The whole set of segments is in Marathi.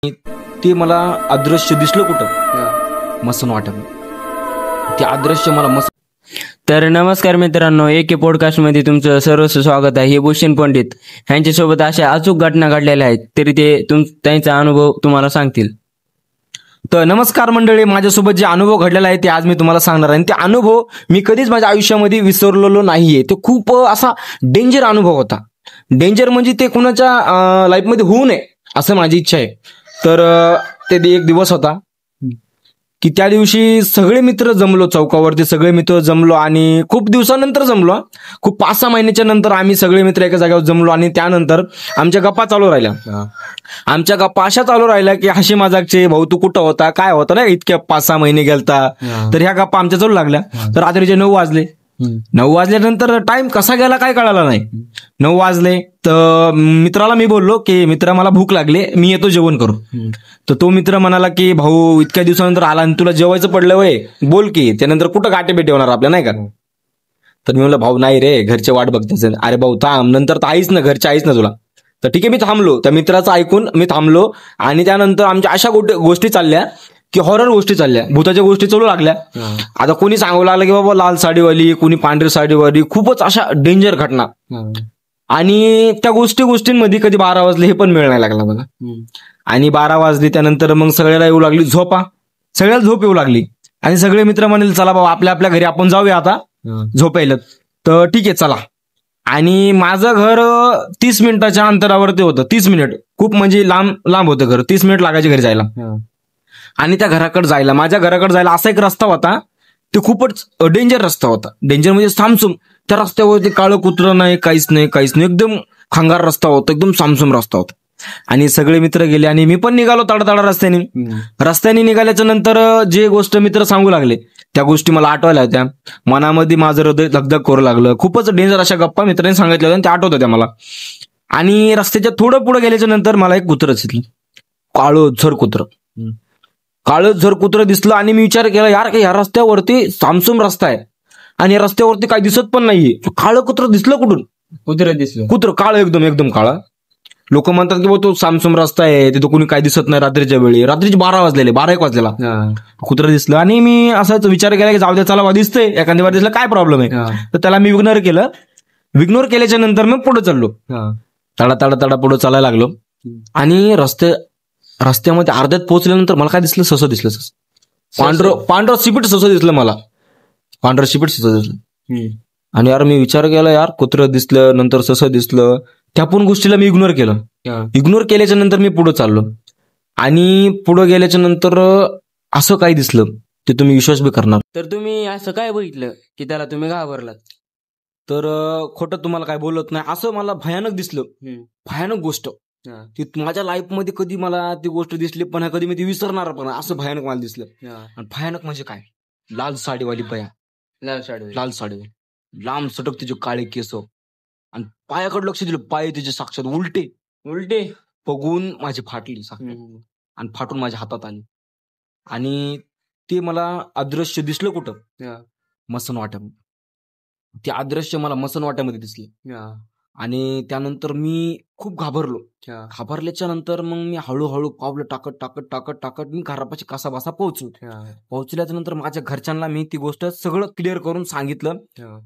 ते मला अदृश्य दिसलं कुठं मसन वाटत ते अदृश्य मला मस्त. तर नमस्कार मित्रांनो, एके पॉडकास्टमध्ये तुमचं सर्वस्व स्वागत आहे. हे भूषण पंडित यांच्यासोबत अशा अचूक घटना घडलेल्या आहेत, तरी ते त्यांचा अनुभव तुम्हाला सांगतील. तर नमस्कार मंडळी, माझ्यासोबत जे अनुभव घडलेला आहे ते आज मी तुम्हाला सांगणार आहे. आणि ते अनुभव मी कधीच माझ्या आयुष्यामध्ये विसरलेलो नाहीये. तो खूप असा डेंजर अनुभव होता. डेंजर म्हणजे ते कुणाच्या लाईफमध्ये होऊ नये असं माझी इच्छा आहे. तर ते एक दिवस होता की त्या दिवशी सगळे मित्र जमलो चौकावरती, सगळे मित्र जमलो आणि खूप दिवसानंतर जमलो. खूप 5-6 महिन्याच्या नंतर आम्ही सगळे मित्र एका जागेवर जमलो आणि त्यानंतर आमच्या गप्पा चालू राहिल्या. आमच्या गप्पा अशा चालू राहिल्या की हशी मजाकचे, भाऊ तू कुठं होता, काय होता ना, इतक्या 5-6 महिने गेलता. तर ह्या गप्पा आमच्या चालू लागल्या. तर रात्रीचे 9 वाजले. 9 वाजल्यानंतर टाइम कसा गेला काय कळाला नाही. 9 वाजले तर मित्राला मी बोललो की मित्रा मला भूक लागली, मी येतो जेवण करू. तर तो मित्र म्हणाला की भाऊ इतक्या दिवसानंतर आला आणि तुला जेवायचं पडलं वय, बोल की, त्यानंतर कुठं गाठी भेटी होणार आपल्या, नाही का. तर मी म्हणलं भाऊ नाही रे, घरचे वाट बघते. अरे भाऊ थांब, नंतर तर आईच ना, घरचे आईच ना तुला. तर ठीक आहे, मी थांबलो. त्या मित्राचं ऐकून मी थांबलो आणि त्यानंतर आमच्या अशा गोष्टी चालल्या की हॉरर गोष्टी चालल्या, भूताच्या गोष्टी चालू लागल्या. आता कोणी सांगू लागलं की बाबा लाल साडीवाली, कोणी पांढरी साडीवाली, खूपच अशा डेंजर घटना. आणि त्या गोष्टींमध्ये कधी 12 वाजले हे पण वेळ नाही लागला मला. आणि 12 वाजले त्यानंतर मग सगळ्याला येऊ लागली झोपा, सगळ्याला झोप येऊ लागली आणि सगळे मित्र म्हणले चला बाबा आपल्या आपल्या घरी आपण जाऊया आता झोपायला. तर ठीक आहे चला. आणि माझं घर 30 मिनिटाच्या अंतरावरती होतं. 30 मिनिट खूप म्हणजे लांब होतं घर. 30 मिनिट लागायचे घरी जायला. आणि त्या घराकडे जायला, माझ्या घराकडे जायला असा एक रस्ता होता, ते खूपच डेंजर रस्ता होता. डेंजर म्हणजे सामसूम. त्या रस्त्यावरती काळं कुत्रं नाही, काहीच नाही, एकदम खंगार रस्ता होता, एकदम सामसूम रस्ता होता. आणि सगळे मित्र गेले आणि मी पण निघालो तडतडा रस्त्याने निघाल्याच्या नंतर जे गोष्ट मित्र सांगू लागले त्या गोष्टी मला आठवायला होत्या. मनामध्ये माझं हृदय धगधग करू लागलं. खूपच डेंजर अशा गप्पा मित्रांनी सांगितल्या होत्या, त्या आठवत होत्या मला. आणि रस्त्याच्या थोडं पुढे गेल्याच्या नंतर मला एक कुत्रं दिसलं, काळोझर कुत्रं दिसलं. आणि मी विचार केला यार की ह्या रस्त्यावरती सामसूम रस्ता आहे आणि रस्त्यावरती काही दिसत पण नाहीये, काळं कुत्रं दिसलं कुठून? कुत्रं काळं, एकदम काळं. लोक म्हणतात की तो सामसूम रस्ता आहे, तिथं कोणी काही दिसत नाही रात्रीच्या वेळी. रात्रीचे 12 वाजलेला कुत्रं दिसलं. आणि मी असाच विचार केला की जाऊ द्या चला, दिसतंय एखाद्या वेळी दिसलं, काय प्रॉब्लेम आहे. तर त्याला मी इग्नोर केलं. इग्नोर केल्याच्या नंतर मी पुढे चाललो, तडा पुढे चालायला लागलो. आणि रस्त्यामध्ये अर्ध्यात पोहोचल्यानंतर मला काय दिसलं, ससं दिसलं. पांढरं शिपीट ससं दिसलं मला, आणि यार मी विचार केला यार कुत्रं दिसलं, नंतर ससं दिसलं. त्या पण गोष्टीला मी इग्नोर केलं. इग्नोर केल्याच्या नंतर मी पुढे चाललो. आणि पुढे गेल्याच्या नंतर असं काही दिसलं ते तुम्ही विश्वास बी करणार. तर तुम्ही असं काय बघितलं की त्याला तुम्ही घाबरलात? तर खोटं तुम्हाला काय बोलत नाही, असं मला भयानक दिसलं. भयानक गोष्ट ती माझ्या लाईफमध्ये कधी मला ती गोष्ट दिसली पण कधी मी ती विसरणार पण, असं भयानक मला दिसलं. आणि भयानक म्हणजे काय, लाल साडीवाली बया, लाल साडीवाली, लांब सटक तिचे काळे केस आणि पायाकडे लक्ष दिलं, पाय तिचे साक्षात उलटे बघून माझी फाटली साक्षात आणि फाटून माझ्या हातात आली. आणि ते मला अदृश्य दिसलं कुठं, मसन वाट्यामध्ये. ते अदृश्य मला मसन वाट्यामध्ये दिसले. आणि त्यानंतर मी खूप घाबरलो. घाबरल्याच्या नंतर मग मी हळूहळू पावलं टाकत मी घरापाशी कसा पोहोचल्याच्या नंतर माझ्या घरच्यांना मी ती गोष्ट सगळं क्लिअर करून सांगितलं.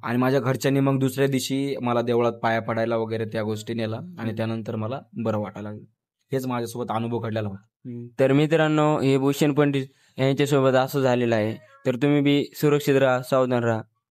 आणि माझ्या घरच्यांनी मग दुसऱ्या दिवशी मला देवळात पाया पडायला वगैरे त्या गोष्टी नेला. आणि त्यानंतर मला बरं वाटायला लागलं. हेच माझ्यासोबत अनुभव घडलेला होता. तर मित्रांनो, हे भूषण पंडित यांच्यासोबत असं झालेलं आहे. तर तुम्ही बी सुरक्षित राहा, सावधान राहा.